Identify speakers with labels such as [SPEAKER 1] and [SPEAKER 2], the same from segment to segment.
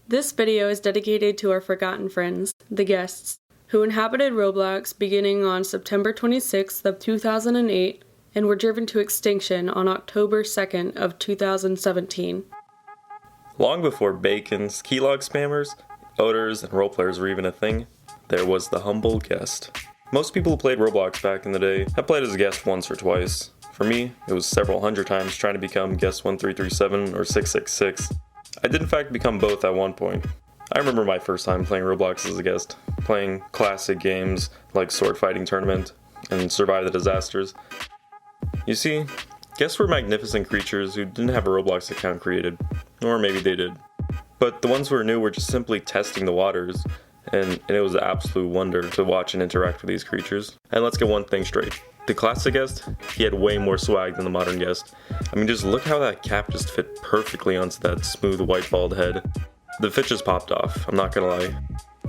[SPEAKER 1] This video is dedicated to our forgotten friends, the guests, who inhabited Roblox beginning on September 26th of 2008 and were driven to extinction on October 2nd of 2017.
[SPEAKER 2] Long before bacons, keylog spammers, odors, and roleplayers were even a thing, there was the humble guest. Most people who played Roblox back in the day have played as a guest once or twice. For me, it was several hundred times trying to become guest 1337 or 666. I did in fact become both at one point. I remember my first time playing Roblox as a guest, playing classic games like Sword Fighting Tournament and Survive the Disasters. You see, guests were magnificent creatures who didn't have a Roblox account created, or maybe they did. But the ones who were new were just simply testing the waters, and it was an absolute wonder to watch and interact with these creatures. And let's get one thing straight. The classic guest, he had way more swag than the modern guest. I mean, just look how that cap just fit perfectly onto that smooth white bald head. The fit just popped off, I'm not gonna lie.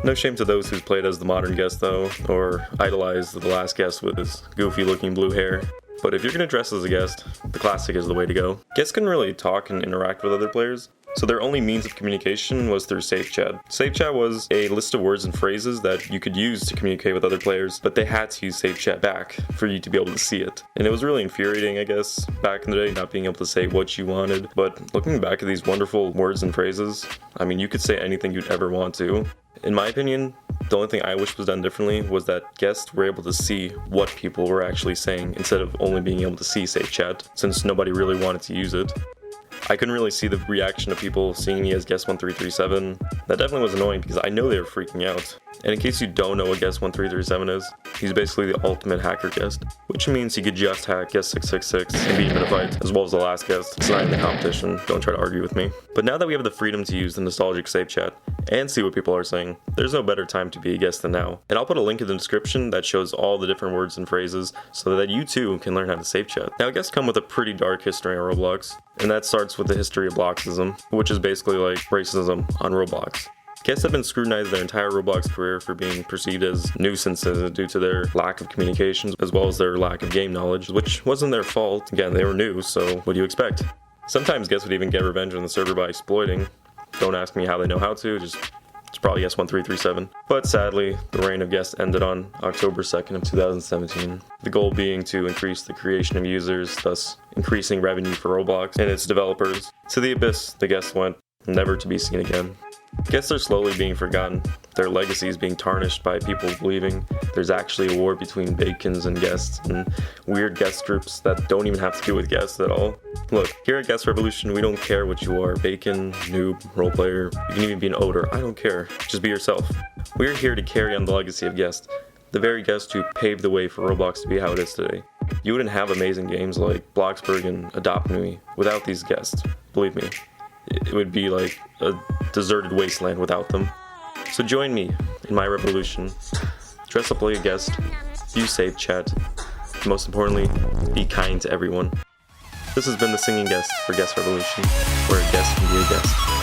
[SPEAKER 2] No shame to those who's played as the modern guest though, or idolized the last guest with his goofy looking blue hair. But if you're gonna dress as a guest, the classic is the way to go. Guests couldn't really talk and interact with other players, so their only means of communication was through SAFECHAT. SAFECHAT was a list of words and phrases that you could use to communicate with other players, but they had to use SAFECHAT back for you to be able to see it. And it was really infuriating, I guess, back in the day, not being able to say what you wanted. But looking back at these wonderful words and phrases, I mean, you could say anything you'd ever want to. In my opinion, the only thing I wish was done differently was that guests were able to see what people were actually saying instead of only being able to see SAFECHAT, since nobody really wanted to use it. I couldn't really see the reaction of people seeing me as guest 1337. That definitely was annoying because I know they were freaking out. And in case you don't know what guest 1337 is, he's basically the ultimate hacker guest, which means he could just hack guest 666 and beat him in a fight, as well as the last guest. It's not in the competition, don't try to argue with me. But now that we have the freedom to use the nostalgic SAFECHAT and see what people are saying, there's no better time to be a guest than now. And I'll put a link in the description that shows all the different words and phrases so that you too can learn how to SAFECHAT. Now guests come with a pretty dark history on Roblox, and that starts with the history of Bloxism, which is basically like racism on Roblox. Guests have been scrutinized their entire Roblox career for being perceived as nuisances due to their lack of communications as well as their lack of game knowledge, which wasn't their fault. Again, they were new, so what do you expect? Sometimes guests would even get revenge on the server by exploiting. Don't ask me how they know how to, it's probably guest 1337. But sadly, the reign of guests ended on October 2nd of 2017. The goal being to increase the creation of users, thus increasing revenue for Roblox and its developers. To the abyss, the guests went, never to be seen again. Guests are slowly being forgotten, their legacy is being tarnished by people believing there's actually a war between bacons and guests and weird guest groups that don't even have to do with guests at all. Look, here at Guest Revolution, we don't care what you are, bacon, noob, roleplayer, you can even be an odor, I don't care, just be yourself. We're here to carry on the legacy of guests, the very guests who paved the way for Roblox to be how it is today. You wouldn't have amazing games like Bloxburg and Adopt Me without these guests, believe me. It would be like a deserted wasteland without them. So join me in my revolution. Dress up like a guest, use SAFECHAT, and most importantly, be kind to everyone. This has been the singing guest for Guest Revolution, where a guest can be a guest.